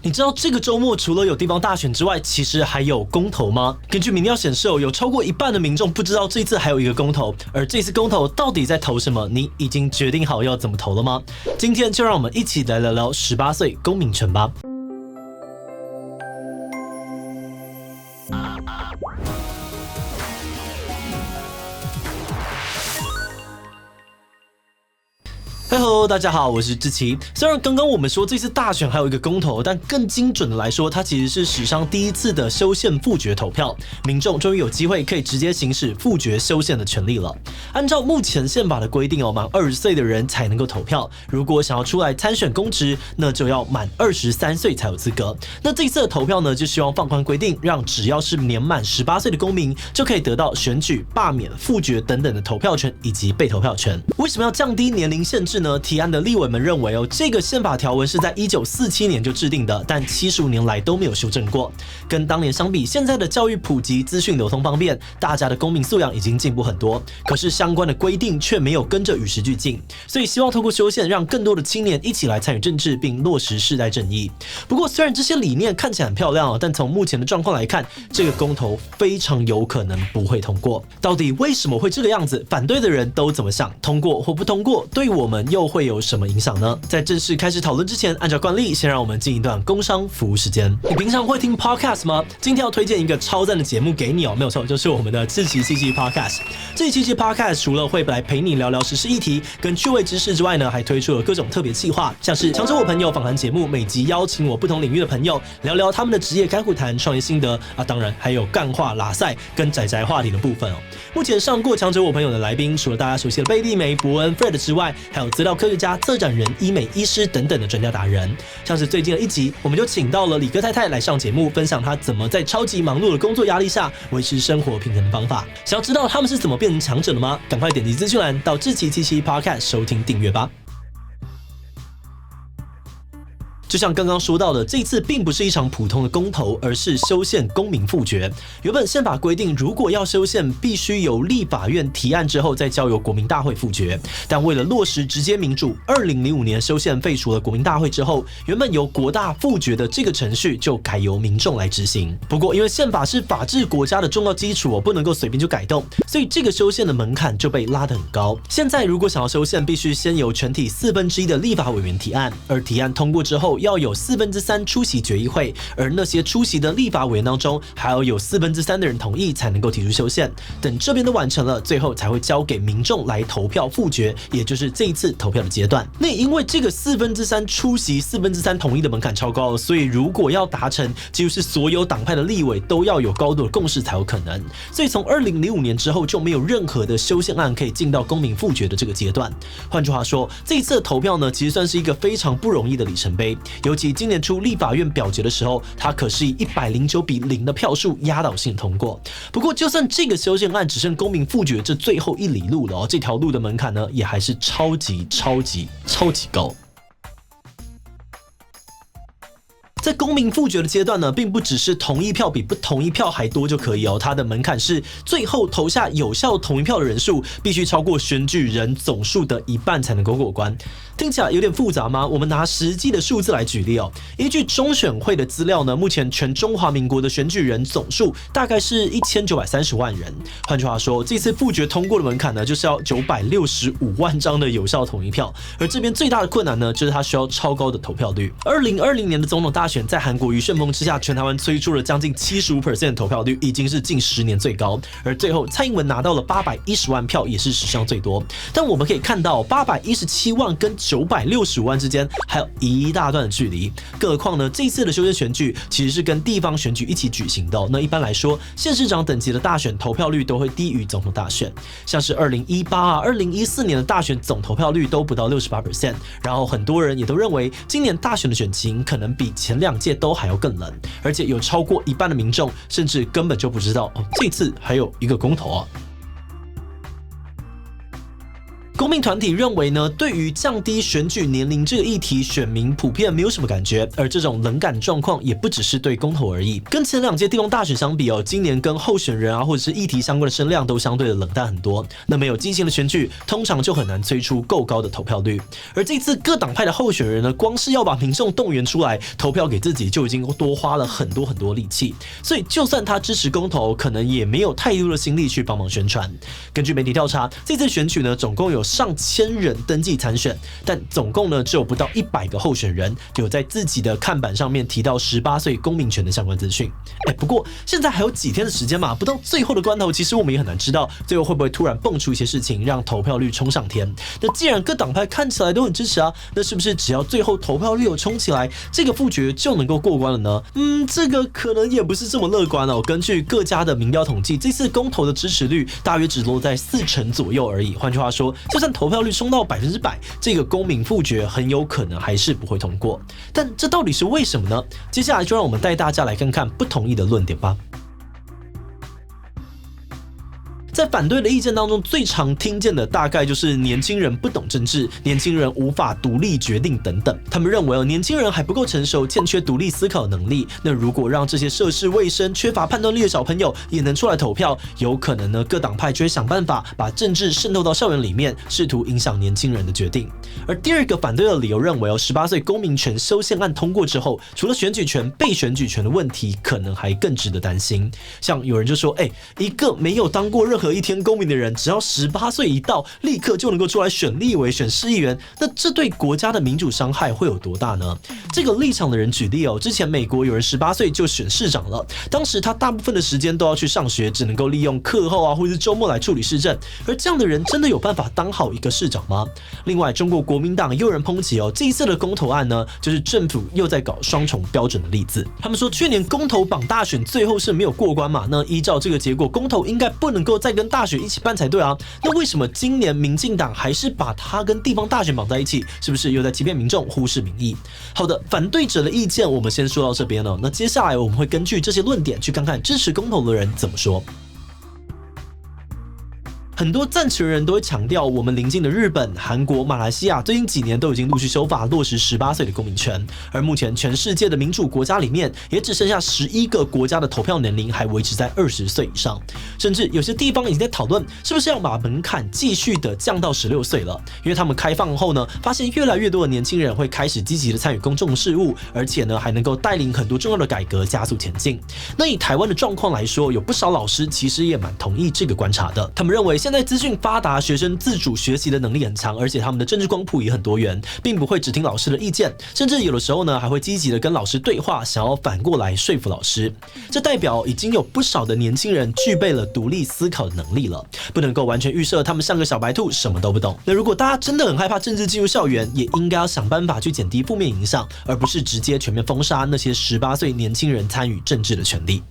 你知道这个周末除了有地方大选之外，其实还有公投吗？根据民调显示，有超过一半的民众不知道这次还有一个公投，而这次公投到底在投什么？你已经决定好要怎么投了吗？今天就让我们一起来聊聊18岁公民权吧。Hello， 大家好，我是志奇。虽然刚刚我们说这次大选还有一个公投，但更精准的来说，它其实是史上第一次的修宪复决投票，民众终于有机会可以直接行使复决修宪的权利了。按照目前宪法的规定满20岁的人才能够投票，如果想要出来参选公职，那就要满23岁才有资格。那这次的投票呢，就希望放宽规定，让只要是年满18岁的公民就可以得到选举、罢免、复决等等的投票权以及被投票权。为什么要降低年龄限制呢？提案的立委们认为这个宪法条文是在1947年就制定的，但75年来都没有修正过。跟当年相比，现在的教育普及、资讯流通方便，大家的公民素养已经进步很多。可是相关的规定却没有跟着与时俱进，所以希望透过修宪，让更多的青年一起来参与政治，并落实世代正义。不过，虽然这些理念看起来很漂亮，但从目前的状况来看，这个公投非常有可能不会通过。到底为什么会这个样子？反对的人都怎么想？通过或不通过，对我们又会有什么影响呢？在正式开始讨论之前，按照惯例，先让我们进一段工商服务时间。你平常会听 podcast 吗？今天要推荐一个超赞的节目给你没有错，就是我们的志祺七七 podcast。志祺七七 podcast 除了会来陪你聊聊时事议题跟趣味知识之外呢，还推出了各种特别企划，像是强者我朋友访谈节目，每集邀请我不同领域的朋友聊聊他们的职业甘苦谈、创业心得当然还有干话拉赛跟宅宅话题的部分目前上过强者我朋友的来宾，除了大家熟悉的贝利梅、伯恩、Fred 之外，还有资料科学家、策展人、医美医师等等的专家达人。像是最近的一集，我们就请到了李哥太太来上节目，分享她怎么在超级忙碌的工作压力下维持生活平衡的方法。想要知道他们是怎么变成强者的吗？赶快点击资讯栏到志祺七七 Podcast 收听订阅吧。就像刚刚说到的，这一次并不是一场普通的公投，而是修宪公民复决。原本宪法规定，如果要修宪，必须由立法院提案之后再交由国民大会复决。但为了落实直接民主，2005年修宪废除了国民大会之后，原本由国大复决的这个程序就改由民众来执行。不过，因为宪法是法治国家的重要基础，不能够随便就改动，所以这个修宪的门槛就被拉得很高。现在如果想要修宪，必须先由全体1/4的立法委员提案，而提案通过之后，要有3/4出席决议会，而那些出席的立法委员当中，还要有3/4的人同意才能够提出修宪。等这边都完成了，最后才会交给民众来投票复决，也就是这一次投票的阶段。那也因为这个3/4出席、3/4同意的门槛超高，所以如果要达成，几乎是所有党派的立委都要有高度的共识才有可能。所以从2005年之后，就没有任何的修宪案可以进到公民复决的这个阶段。换句话说，这一次的投票呢，其实算是一个非常不容易的里程碑，尤其今年初立法院表决的时候，它可是以109比0的票数压倒性通过。不过，就算这个修宪案只剩公民复决这最后一里路了这条路的门槛呢，也还是超级高。在公民复决的阶段呢，并不只是同意票比不同意票还多就可以它的门槛是最后投下有效同意票的人数必须超过选举人总数的1半才能够过关。听起来有点复杂吗？我们拿实际的数字来举例依据中选会的资料呢，目前全中华民国的选举人总数大概是1930万人。换句话说，这次复决通过的门槛呢，就是要965万张的有效同意票。而这边最大的困难呢，就是它需要超高的投票率。2020年的总统大选在韩国瑜旋风之下，全台湾催出了将近75% 的投票率，已经是近10年最高。而最后蔡英文拿到了810万票，也是史上最多。但我们可以看到817万跟965万之间还有一大段的距离。更何况呢，这次的修宪选举其实是跟地方选举一起举行的那一般来说，县市长等级的大选投票率都会低于总统大选，像是2018、2014年的大选总投票率都不到68%。然后很多人也都认为，今年大选的选情可能比前2届都还要更冷，而且有超过1半的民众甚至根本就不知道这次还有一个公投公民团体认为呢，对于降低选举年龄这个议题，选民普遍没有什么感觉，而这种冷感状况也不只是对公投而已。跟前2届地方大选相比哦，今年跟候选人或者是议题相关的声量都相对的冷淡很多。那没有激情的选举，通常就很难催出够高的投票率。而这次各党派的候选人呢，光是要把民众动员出来投票给自己，就已经多花了很多力气。所以就算他支持公投，可能也没有太多的心力去帮忙宣传。根据媒体调查，这次选举呢，总共有上千人登记参选，但总共呢只有不到100个候选人有在自己的看板上面提到18岁公民权的相关资讯。不过现在还有几天的时间嘛，不到最后的关头，其实我们也很难知道最后会不会突然蹦出一些事情，让投票率冲上天。那既然各党派看起来都很支持啊，那是不是只要最后投票率有冲起来，这个复决就能够过关了呢？这个可能也不是这么乐观哦。根据各家的民调统计，这次公投的支持率大约只落在40%左右而已。换句话说，就算投票率冲到100%，这个公民复决很有可能还是不会通过。但这到底是为什么呢？接下来就让我们带大家来看看不同意的论点吧。在反对的意见当中，最常听见的大概就是年轻人不懂政治，年轻人无法独立决定等等。他们认为年轻人还不够成熟，欠缺独立思考能力。那如果让这些涉世未深、缺乏判断力的小朋友也能出来投票，有可能呢，各党派就会想办法把政治渗透到校园里面，试图影响年轻人的决定。而第二个反对的理由认为18岁公民权修宪案通过之后，除了选举权、被选举权的问题，可能还更值得担心。像有人就说，一个没有当过任何一天公民的人，只要18岁一到，立刻就能够出来选立委、选市议员，那这对国家的民主伤害会有多大呢？这个立场的人举例之前美国有人18岁就选市长了，当时他大部分的时间都要去上学，只能够利用课后或者是周末来处理市政，而这样的人真的有办法当好一个市长吗？另外，中国国民党也有人抨击这一次的公投案呢，就是政府又在搞双重标准的例子。他们说，去年公投榜大选最后是没有过关嘛，那依照这个结果，公投应该不能够再跟大选一起办才对啊。那为什么今年民进党还是把它跟地方大选绑在一起？是不是又在欺骗民众、忽视民意？好的，反对者的意见我们先说到这边了。那接下来我们会根据这些论点去看看支持公投的人怎么说。很多赞成人都会强调，我们邻近的日本、韩国、马来西亚最近几年都已经陆续修法落实18岁的公民权，而目前全世界的民主国家里面，也只剩下11个国家的投票年龄还维持在20岁以上，甚至有些地方已经在讨论是不是要把门槛继续的降到16岁了，因为他们开放后呢，发现越来越多的年轻人会开始积极的参与公众事务，而且呢还能够带领很多重要的改革加速前进。那以台湾的状况来说，有不少老师其实也蛮同意这个观察的，他们认为现在资讯发达，学生自主学习的能力很强，而且他们的政治光谱也很多元，并不会只听老师的意见，甚至有的时候呢还会积极的跟老师对话，想要反过来说服老师。这代表已经有不少的年轻人具备了独立思考的能力了，不能够完全预设他们像个小白兔，什么都不懂。那如果大家真的很害怕政治进入校园，也应该要想办法去减低负面影响，而不是直接全面封杀那些18岁年轻人参与政治的权利。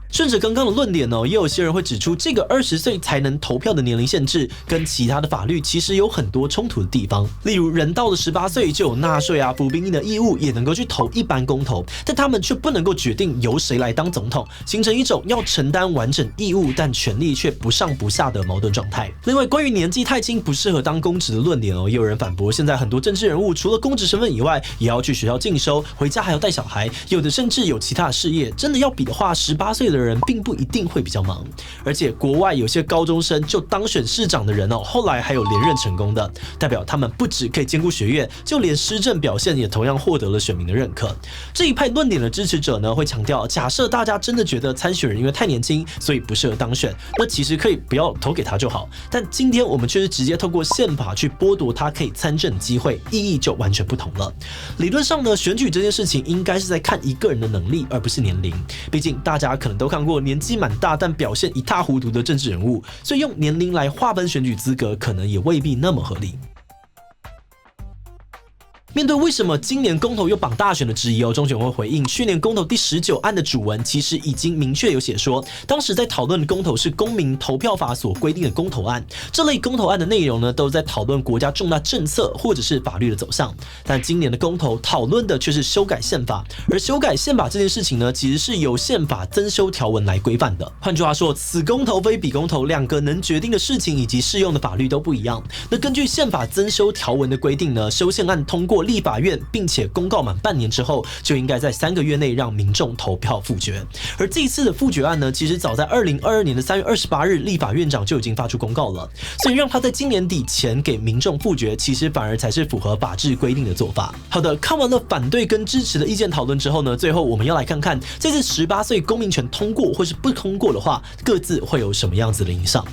顺着刚刚的论点也有些人会指出，这个20岁才能投票的年龄限制跟其他的法律其实有很多冲突的地方。例如，人到了18岁就有纳税服兵役的义务，也能够去投一般公投，但他们却不能够决定由谁来当总统，形成一种要承担完整义务但权力却不上不下的矛盾状态。另外，关于年纪太轻不适合当公职的论点也有人反驳，现在很多政治人物除了公职身份以外，也要去学校进修，回家还要带小孩，有的甚至有其他的事业。真的要比的话，18岁的人并不一定会比较忙，而且国外有些高中生就当选市长的人后来还有连任成功的，代表他们不只可以兼顾学业，就连施政表现也同样获得了选民的认可。这一派论点的支持者呢，会强调，假设大家真的觉得参选人因为太年轻，所以不适合当选，那其实可以不要投给他就好。但今天我们却是直接透过宪法去剥夺他可以参政的机会，意义就完全不同了。理论上呢，选举这件事情应该是在看一个人的能力，而不是年龄。毕竟大家可能都看过年纪蛮大但表现一塌糊涂的政治人物，所以用年龄来划分选举资格，可能也未必那么合理。面对为什么今年公投又绑大选的质疑中选会回应，去年公投第19案的主文其实已经明确有写说，当时在讨论的公投是公民投票法所规定的公投案，这类公投案的内容呢，都在讨论国家重大政策或者是法律的走向。但今年的公投讨论的却是修改宪法，而修改宪法这件事情呢，其实是由宪法增修条文来规范的。换句话说，此公投非彼公投，两个能决定的事情以及适用的法律都不一样。那根据宪法增修条文的规定呢，修宪案通过立法院，并且公告满半年之后，就应该在3个月内让民众投票复决。而这一次的复决案呢，其实早在2022年的3月28日，立法院长就已经发出公告了，所以让他在今年底前给民众复决，其实反而才是符合法治规定的做法。好的，看完了反对跟支持的意见讨论之后呢，最后我们要来看看这次18岁公民权通过或是不通过的话，各自会有什么样子的影响。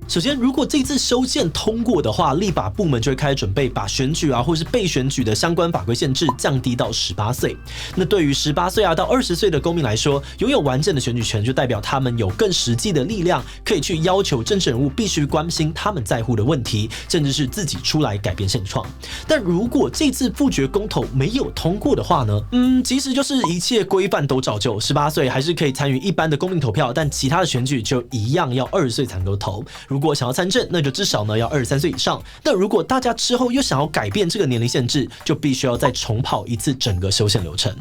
首先，如果这次修宪通过的话，立法部门就会开始准备把选举或是被选举的相关法规限制降低到18岁。那对于18岁到20岁的公民来说，拥有完整的选举权，就代表他们有更实际的力量，可以去要求政治人物必须关心他们在乎的问题，甚至是自己出来改变现状。但如果这次复决公投没有通过的话呢？其实就是一切规范都照旧，18岁还是可以参与一般的公民投票，但其他的选举就一样要20岁才能够投。如果想要参政，那就至少呢要23岁以上。那如果大家之后又想要改变这个年龄限制，就必须要再重跑一次整个修宪流程。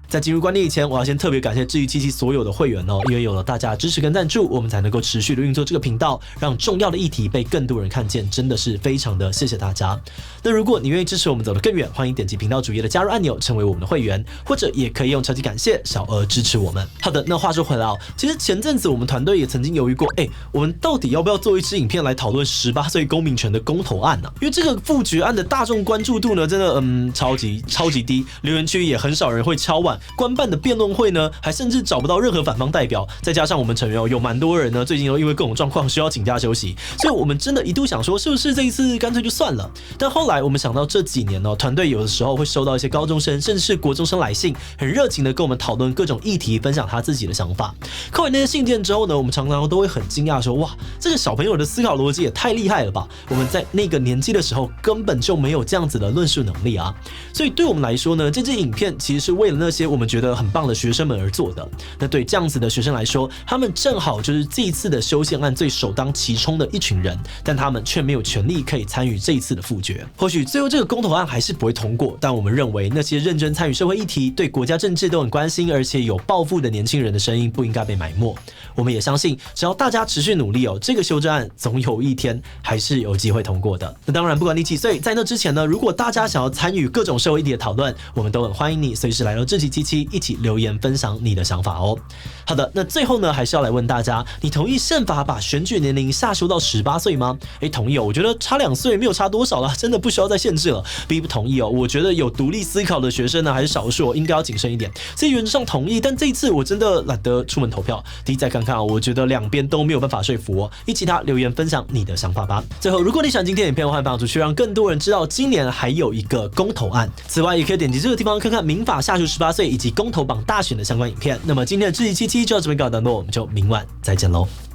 在进入观点以前，我要先特别感谢治愈77所有的会员因为有了大家的支持跟赞助，我们才能够持续的运作这个频道，让重要的议题被更多人看见，真的是非常的谢谢大家。那如果你愿意支持我们走得更远，欢迎点击频道主页的加入按钮，成为我们的会员，或者也可以用超级感谢小额支持我们。好的，那话说回来其实前阵子我们团队也曾经犹豫过，我们到底要不要做一支影片来讨论18岁公民权的公投案呢？因为这个复决案的大众关注度呢，真的超级低，留言区也很少人会敲碗。官办的辩论会呢，还甚至找不到任何反方代表，再加上我们成员有蛮多人呢，最近都因为各种状况需要请假休息，所以我们真的一度想说，是不是这一次干脆就算了？但后来我们想到这几年团队有的时候会收到一些高中生甚至是国中生来信，很热情的跟我们讨论各种议题，分享他自己的想法。看完那些信件之后呢，我们常常都会很惊讶说，哇，这个小朋友的思考逻辑也太厉害了吧！我们在那个年纪的时候根本就没有这样子的论述能力啊！所以对我们来说呢，这支影片其实是为了那些我们觉得很棒的学生们而做的。那对这样子的学生来说，他们正好就是这一次的修宪案最首当其冲的一群人，但他们却没有权利可以参与这一次的复决。或许最后这个公投案还是不会通过，但我们认为那些认真参与社会议题、对国家政治都很关心，而且有抱负的年轻人的声音不应该被埋没。我们也相信，只要大家持续努力这个修正案总有一天还是有机会通过的。那当然，不管你几岁，在那之前呢，如果大家想要参与各种社会议题的讨论，我们都很欢迎你随时来到志祺77一起留言分享你的想法哦。好的，那最后呢，还是要来问大家，你同意宪法把选举年龄下修到18岁吗？同意我觉得差2岁没有差多少了，真的不需要再限制了。不同意我觉得有独立思考的学生呢，还是少数应该要谨慎一点。所以原则上同意，但这一次我真的懒得出门投票。第一再看看我觉得两边都没有办法说服我。一起留言分享你的想法吧。最后，如果你喜欢今天的影片，欢迎分享出去，让更多人知道今年还有一个公投案。此外，也可以点击这个地方看看民法下修18岁以及公投榜大选的相关影片。那么今天的志祺77就到这边告一段落，我们就明晚再见喽。